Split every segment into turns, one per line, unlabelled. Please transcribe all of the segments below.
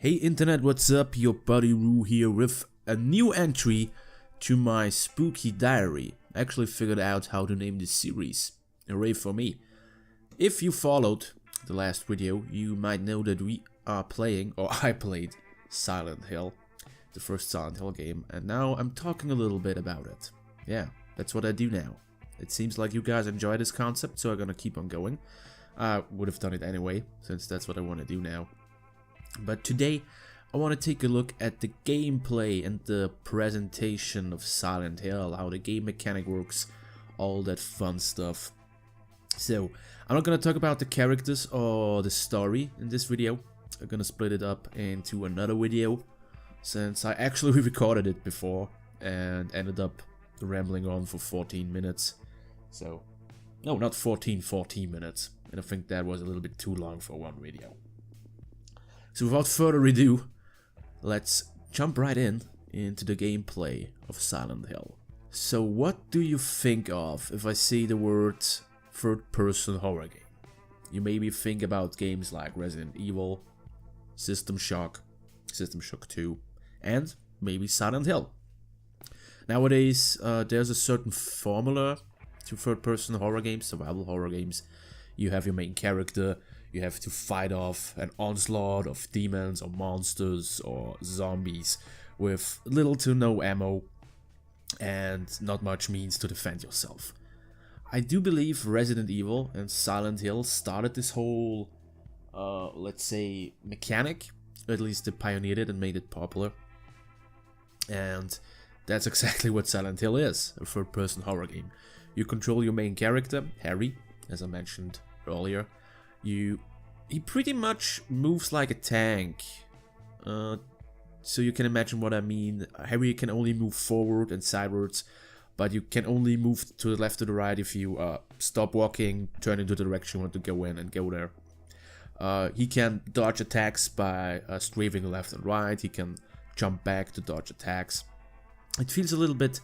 Hey internet, what's up? Your buddy Roo here with a new entry to my spooky diary. I actually figured out how to name this series. Hooray for me. If you followed the last video, you might know that we are playing, or I played, Silent Hill. The first Silent Hill game, and now I'm talking a little bit about it. Yeah, that's what I do now. It seems like you guys enjoy this concept, so I'm gonna keep on going. I would have done it anyway, since that's what I want to do now. But today, I want to take a look at the gameplay and the presentation of Silent Hill, how the game mechanic works, all that fun stuff. So, I'm not going to talk about the characters or the story in this video. I'm going to split it up into another video, since I actually recorded it before and ended up rambling on for 14 minutes. So, no, not 14 minutes. And I think that was a little bit too long for one video. So without further ado, let's jump right into the gameplay of Silent Hill. So what do you think of if I say the word third-person horror game? You maybe think about games like Resident Evil, System Shock 2, and maybe Silent Hill. Nowadays, there's a certain formula to third-person horror games, survival horror games. You have your main character. You have to fight off an onslaught of demons or monsters or zombies with little to no ammo and not much means to defend yourself. I do believe Resident Evil and Silent Hill started this whole, let's say, mechanic. At least they pioneered it and made it popular. And that's exactly what Silent Hill is, a third-person horror game. You control your main character, Harry, as I mentioned earlier. He pretty much moves like a tank, so you can imagine what I mean. Harry can only move forward and sideways, but you can only move to the left or the right if you stop walking, turn into the direction you want to go in and go there. He can dodge attacks by strafing left and right. He can jump back to dodge attacks. It feels a little bit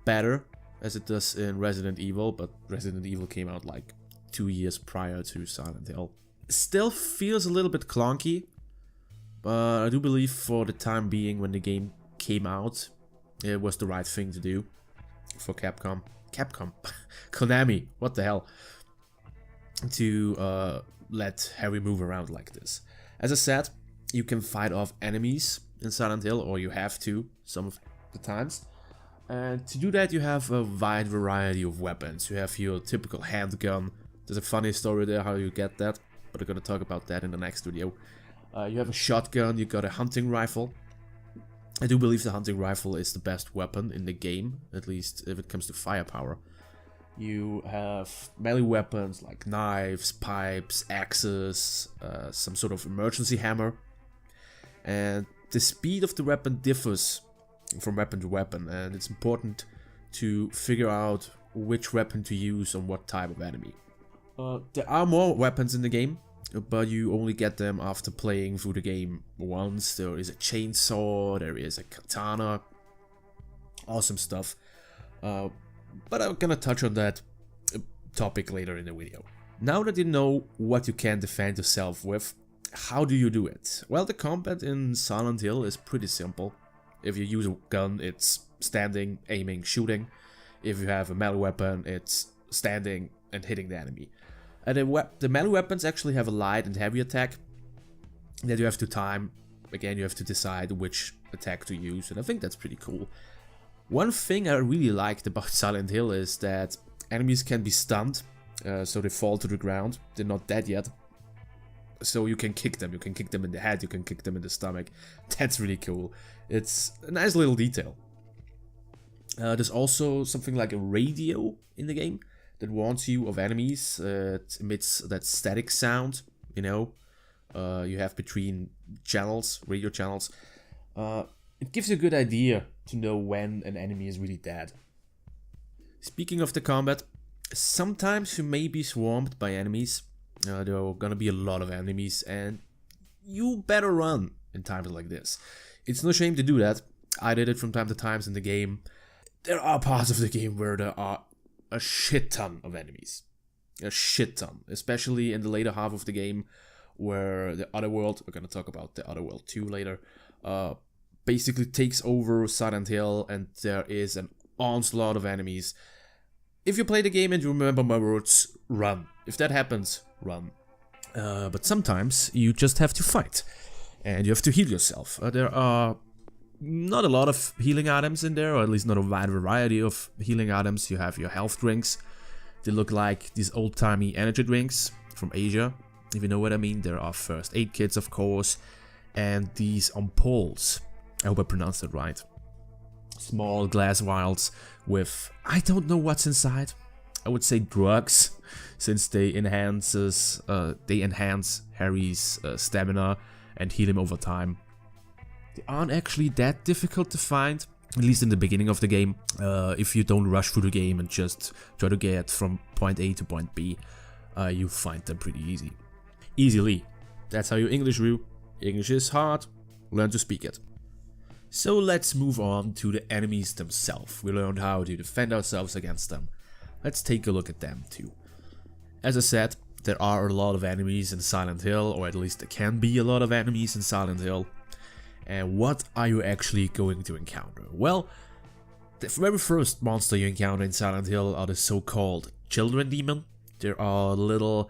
better as it does in Resident Evil, but Resident Evil came out like 2 years prior to Silent Hill. Still feels a little bit clunky, but I do believe for the time being when the game came out, it was the right thing to do for Capcom, Konami, what the hell, to let Harry move around like this. As I said, you can fight off enemies in Silent Hill, or you have to some of the times. And to do that, you have a wide variety of weapons. You have your typical handgun. There's a funny story there how you get that, but I'm gonna talk about that in the next video. You have a shotgun, you got a hunting rifle. I do believe the hunting rifle is the best weapon in the game, at least if it comes to firepower. You have melee weapons like knives, pipes, axes, some sort of emergency hammer. And the speed of the weapon differs from weapon to weapon, and it's important to figure out which weapon to use on what type of enemy. There are more weapons in the game, but you only get them after playing through the game once. There is a chainsaw, there is a katana, awesome stuff. But I'm gonna touch on that topic later in the video. Now that you know what you can defend yourself with, how do you do it? Well, the combat in Silent Hill is pretty simple. If you use a gun, it's standing, aiming, shooting. If you have a melee weapon, it's standing and hitting the enemy. And the melee weapons actually have a light and heavy attack that you have to time. Again, you have to decide which attack to use, and I think that's pretty cool. One thing I really liked about Silent Hill is that enemies can be stunned, so they fall to the ground. They're not dead yet, so you can kick them. You can kick them in the head, you can kick them in the stomach. That's really cool. It's a nice little detail. There's also something like a radio in the game that warns you of enemies. It emits that static sound, you know, you have between channels, radio channels. It gives you a good idea to know when an enemy is really dead. Speaking of the combat, sometimes you may be swarmed by enemies. There are gonna be a lot of enemies, and you better run in times like this. It's no shame to do that. I did it from time to time in the game. There are parts of the game where there are a shit ton of enemies. A shit ton. Especially in the later half of the game where the other world, we're gonna talk about the other world 2 later, basically takes over Silent Hill, and there is an onslaught of enemies. If you play the game and you remember my words, run. If that happens, run. But sometimes you just have to fight, and you have to heal yourself. There are not a lot of healing items in there, or at least not a wide variety of healing items. You have your health drinks. They look like these old-timey energy drinks from Asia, if you know what I mean. There are first aid kits, of course, and these ampoules. I hope I pronounced it right. Small glass vials with, I don't know what's inside. I would say drugs, since they enhance Harry's stamina and heal him over time. They aren't actually that difficult to find, at least in the beginning of the game. If you don't rush through the game and just try to get from point A to point B, you find them pretty easily. That's how you English Rue. English is hard, learn to speak it. So let's move on to the enemies themselves. We learned how to defend ourselves against them. Let's take a look at them too. As I said, there are a lot of enemies in Silent Hill, or at least there can be a lot of enemies in Silent Hill. And what are you actually going to encounter? Well, the very first monster you encounter in Silent Hill are the so-called children demon. There are little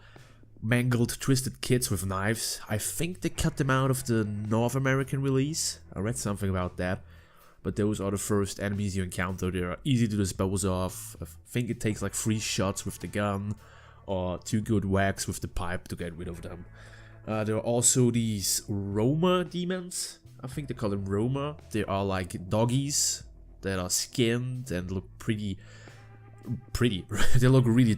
mangled, twisted kids with knives. I think they cut them out of the North American release. I read something about that. But those are the first enemies you encounter. They are easy to dispose of. I think it takes like 3 shots with the gun, or 2 good whacks with the pipe to get rid of them. There are also these Roma demons. I think they call them Roma. They are like doggies that are skinned and look pretty. They look really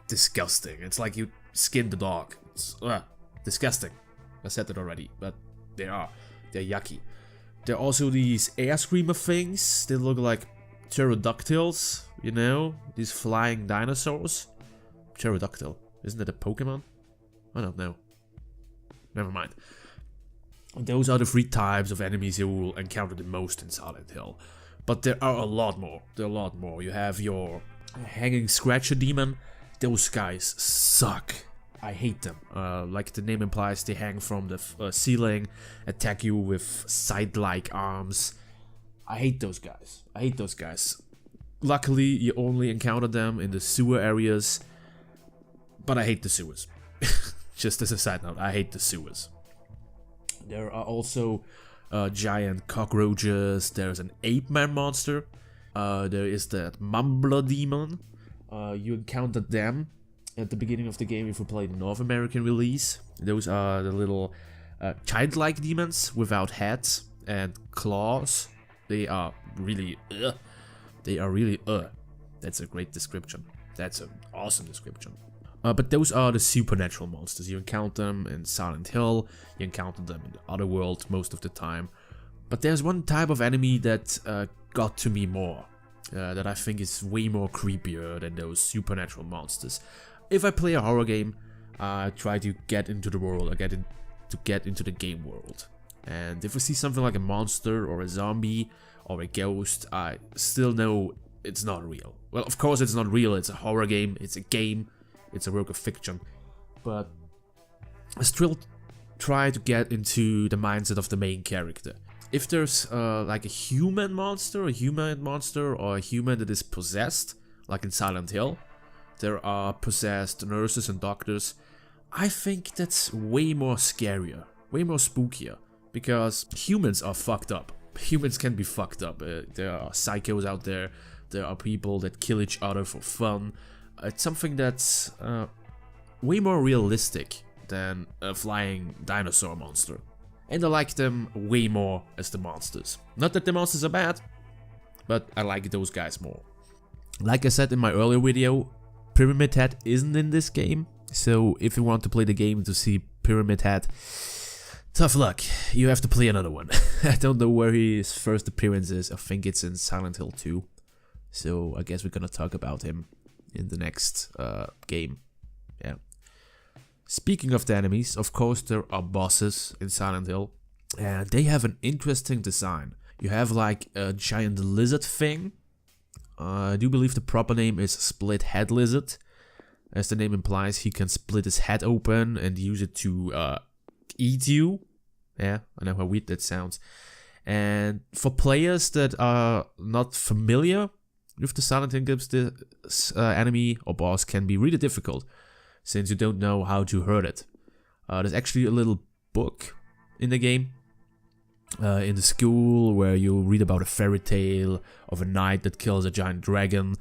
disgusting. It's like you skinned the dog. It's disgusting. I said that already, but they're yucky. There are also these air screamer things. They look like pterodactyls, you know, these flying dinosaurs. Pterodactyl, isn't that a Pokemon? I don't know. Never mind. Those are the 3 types of enemies you will encounter the most in Silent Hill. But there are a lot more. You have your hanging scratcher demon. Those guys suck. I hate them. Like the name implies, they hang from the ceiling, attack you with scythe-like arms. I hate those guys. Luckily, you only encounter them in the sewer areas. But I hate the sewers. Just as a side note, I hate the sewers. There are also giant cockroaches. There's an ape man monster. There is that mumbler demon. You encountered them at the beginning of the game if you play the North American release. Those are the little childlike demons without heads and claws. They are really That's a great description. That's an awesome description. But those are the supernatural monsters. You encounter them in Silent Hill, you encounter them in the other world most of the time. But there's one type of enemy that got to me more, that I think is way more creepier than those supernatural monsters. If I play a horror game, I try to get into the world, get into the game world. And if I see something like a monster or a zombie or a ghost, I still know it's not real. Well, of course it's not real, it's a horror game, it's a game. It's a work of fiction, but I still try to get into the mindset of the main character. If there's like a human monster, or a human that is possessed, like in Silent Hill, there are possessed nurses and doctors, I think that's way more scarier, way more spookier, because humans are fucked up. Humans can be fucked up. There are psychos out there, there are people that kill each other for fun. It's something that's way more realistic than a flying dinosaur monster. And I like them way more as the monsters. Not that the monsters are bad, but I like those guys more. Like I said in my earlier video, Pyramid Head isn't in this game. So if you want to play the game to see Pyramid Head, tough luck. You have to play another one. I don't know where his first appearance is. I think it's in Silent Hill 2. So I guess we're gonna talk about him in the next game. Yeah. Speaking of the enemies, of course there are bosses in Silent Hill, and they have an interesting design. You have like a giant lizard thing. I do believe the proper name is Split Head Lizard. As the name implies, he can split his head open and use it to eat you. Yeah, I know how weird that sounds. And for players that are not familiar with the Silent Hill games, this enemy or boss can be really difficult, since you don't know how to hurt it. There's actually a little book in the game, in the school, where you read about a fairy tale of a knight that kills a giant dragon,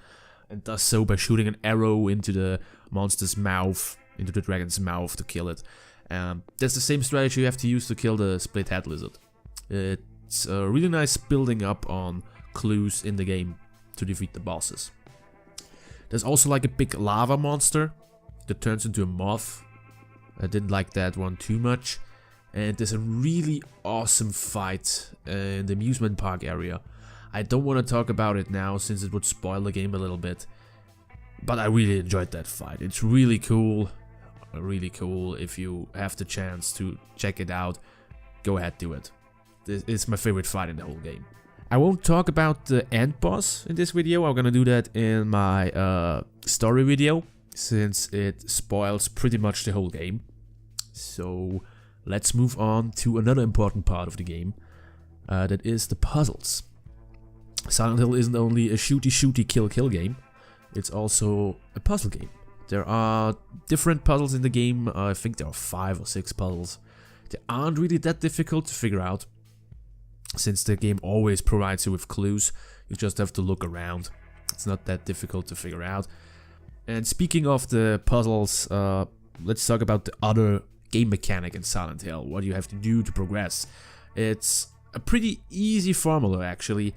and does so by shooting an arrow into the monster's mouth, into the dragon's mouth to kill it. That's the same strategy you have to use to kill the split head lizard. It's a really nice building up on clues in the game to defeat the bosses. There's also like a big lava monster that turns into a moth. I didn't like that one too much. And there's a really awesome fight in the amusement park area. I don't want to talk about it now since it would spoil the game a little bit. But I really enjoyed that fight. It's really cool. Really cool. If you have the chance to check it out, go ahead, do it. It's my favorite fight in the whole game. I won't talk about the end boss in this video. I'm gonna do that in my story video, since it spoils pretty much the whole game. So let's move on to another important part of the game. That is the puzzles. Silent Hill isn't only a shooty kill game. It's also a puzzle game. There are different puzzles in the game. I think there are 5 or 6 puzzles. They aren't really that difficult to figure out, since the game always provides you with clues. You just have to look around. It's not that difficult to figure out. And speaking of the puzzles, let's talk about the other game mechanic in Silent Hill, what you have to do to progress. It's a pretty easy formula, actually.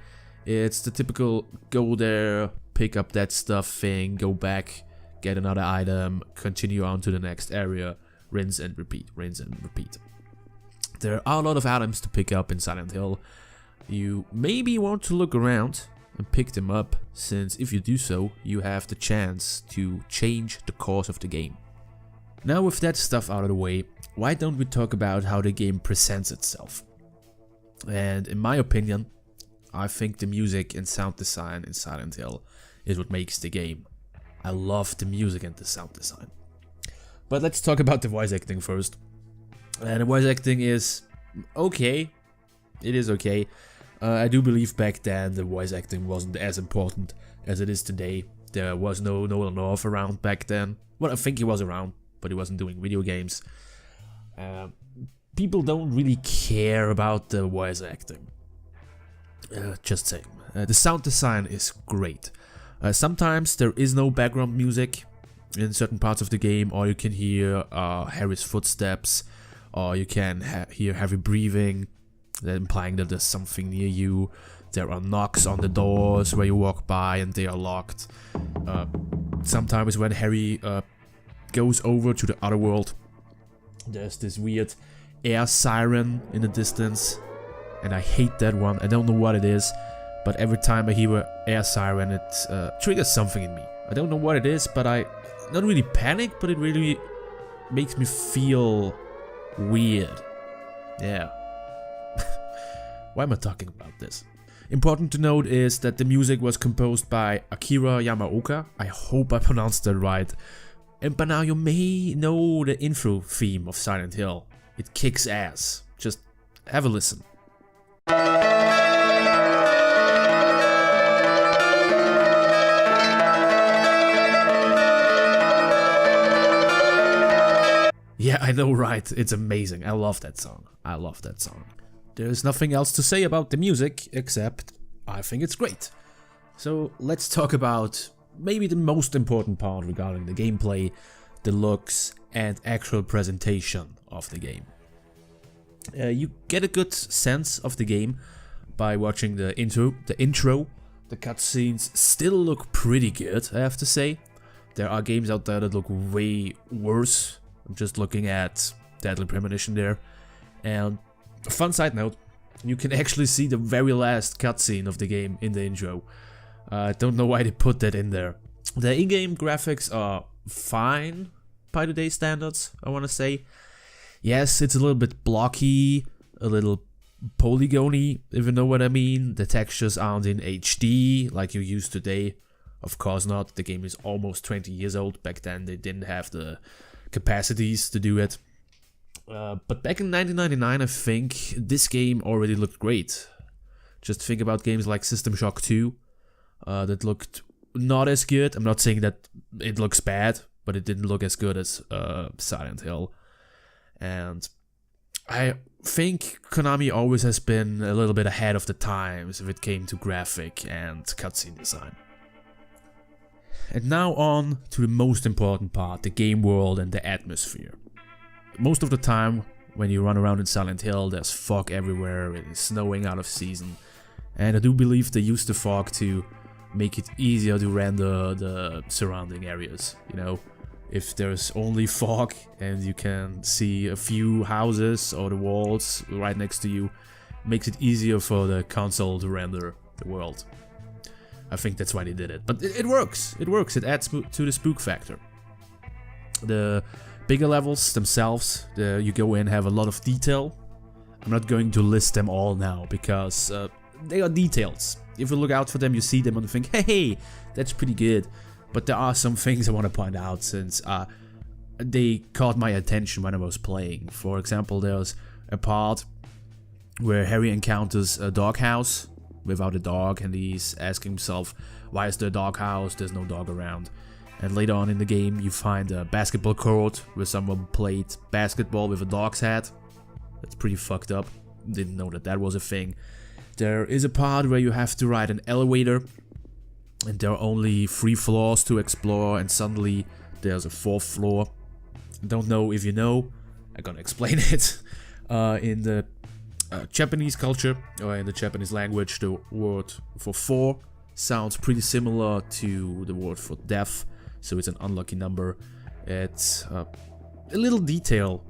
It's the typical go there, pick up that stuff thing, go back, get another item, continue on to the next area, rinse and repeat, rinse and repeat. There are a lot of items to pick up in Silent Hill. You maybe want to look around and pick them up, since if you do so, you have the chance to change the course of the game. Now with that stuff out of the way, why don't we talk about how the game presents itself? And in my opinion, I think the music and sound design in Silent Hill is what makes the game. I love the music and the sound design. But let's talk about the voice acting first. And the voice acting is okay. It is okay. I do believe back then the voice acting wasn't as important as it is today. There was no Nolan North around back then. Well, I think he was around, but he wasn't doing video games. People don't really care about the voice acting. Just saying. The sound design is great. Sometimes there is no background music in certain parts of the game, or you can hear Harry's footsteps, or you can hear heavy breathing, implying that there's something near you. There are knocks on the doors where you walk by and they are locked. Sometimes when Harry goes over to the other world, there's this weird air siren in the distance, and I hate that one. I don't know what it is, but every time I hear an air siren, it triggers something in me. I don't know what it is, but I not really panic, but it really makes me feel weird. Yeah. Why am I talking about this? Important to note is that the music was composed by Akira Yamaoka. I hope I pronounced that right. And by now you may know the intro theme of Silent Hill. It kicks ass. Just have a listen. Yeah, I know, right? It's amazing. I love that song. I love that song. There's nothing else to say about the music, except I think it's great. So let's talk about maybe the most important part regarding the gameplay, the looks and actual presentation of the game. You get a good sense of the game by watching the intro. The cutscenes still look pretty good, I have to say. There are games out there that look way worse. I'm just looking at Deadly Premonition there. And a fun side note, you can actually see the very last cutscene of the game in the intro. I don't know why they put that in there. The in-game graphics are fine by today's standards, I want to say. Yes, it's a little bit blocky, a little polygony, if you know what I mean. The textures aren't in HD like you use today. Of course not. The game is almost 20 years old. Back then they didn't have the capacities to do it. But back in 1999, I think this game already looked great. Just think about games like System Shock 2 that looked not as good. I'm not saying that it looks bad, but it didn't look as good as Silent Hill. And I think Konami always has been a little bit ahead of the times if it came to graphic and cutscene design. And now on to the most important part, the game world and the atmosphere. Most of the time when you run around in Silent Hill, there's fog everywhere, it is snowing out of season. And I do believe they used the fog to make it easier to render the surrounding areas, you know. If there's only fog and you can see a few houses or the walls right next to you, makes it easier for the console to render the world. I think that's why they did it. But it works. It works. It adds to the spook factor. The bigger levels themselves, you go in, have a lot of detail. I'm not going to list them all now because they are details. If you look out for them, you see them and think, hey, that's pretty good. But there are some things I want to point out since they caught my attention when I was playing. For example, there's a part where Harry encounters a doghouse without a dog, and he's asking himself, why is there a doghouse? There's no dog around. And later on in the game, you find a basketball court where someone played basketball with a dog's head. That's pretty fucked up. Didn't know that that was a thing. There is a part where you have to ride an elevator, and there are only 3 floors to explore, and suddenly there's a 4th floor. Don't know if you know, I'm gonna explain it. In the Japanese culture, or in the Japanese language, the word for 4 sounds pretty similar to the word for death, so it's an unlucky number. It's a little detail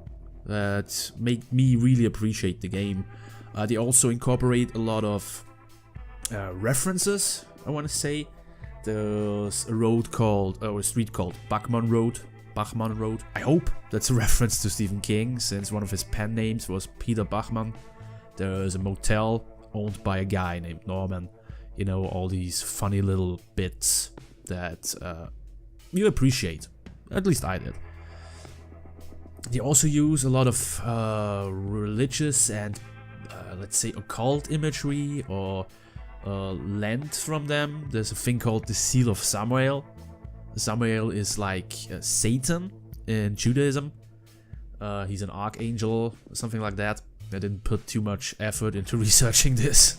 that made me really appreciate the game. They also incorporate a lot of references, I want to say. There's a road called, or a street called Bachman Road. I hope that's a reference to Stephen King, since one of his pen names was Peter Bachman. There's a motel owned by a guy named Norman. You know, all these funny little bits that you appreciate. At least I did. They also use a lot of religious and, let's say, occult imagery or lent from them. There's a thing called the Seal of Samael. Samael is like Satan in Judaism. He's an archangel or something like that. I didn't put too much effort into researching this.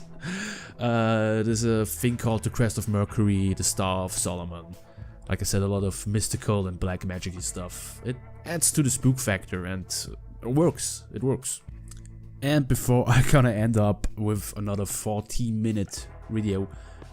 There's a thing called the Crest of Mercury, the Star of Solomon. Like I said, a lot of mystical and black magic-y stuff. It adds to the spook factor and it works. It works. And before I gonna end up with another 14-minute video,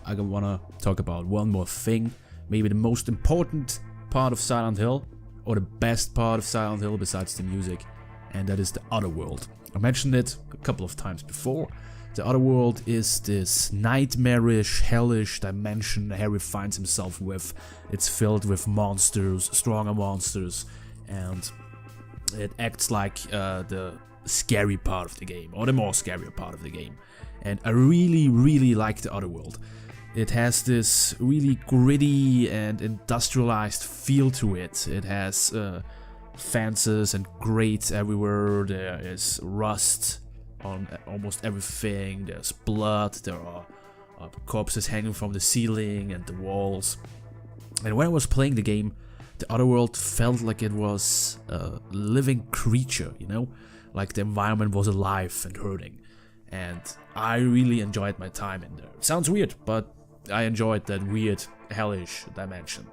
I wanna talk about one more thing. Maybe the most important part of Silent Hill, or the best part of Silent Hill besides the music, and that is the Otherworld. I mentioned it a couple of times before. The Otherworld is this nightmarish, hellish dimension Harry finds himself with. It's filled with monsters, stronger monsters, and it acts like the scary part of the game, or the more scarier part of the game. And I really like the Otherworld. It has this really gritty and industrialized feel to it. It has fences and grates everywhere. There is rust on almost everything. There's blood. There are corpses hanging from the ceiling and the walls. And when I was playing the game, the Otherworld felt like it was a living creature, you know? Like the environment was alive and hurting. And I really enjoyed my time in there. It sounds weird, but I enjoyed that weird, hellish dimension.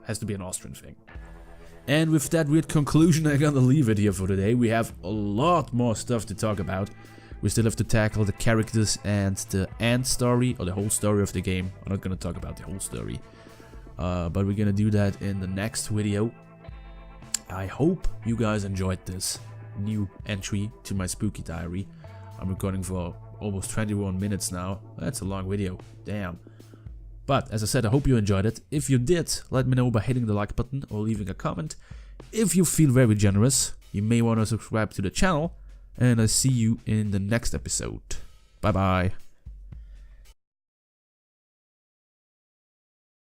Has to be an Austrian thing. And with that weird conclusion, I'm gonna leave it here for today. We have a lot more stuff to talk about. We still have to tackle the characters and the end story, or the whole story of the game. I'm not gonna talk about the whole story. But we're gonna do that in the next video. I hope you guys enjoyed this new entry to my spooky diary. I'm recording for almost 21 minutes now. That's a long video, damn. But as I said, I hope you enjoyed it. If you did, let me know by hitting the like button or leaving a comment. If you feel very generous, you may want to subscribe to the channel, and I see you in the next episode. Bye bye.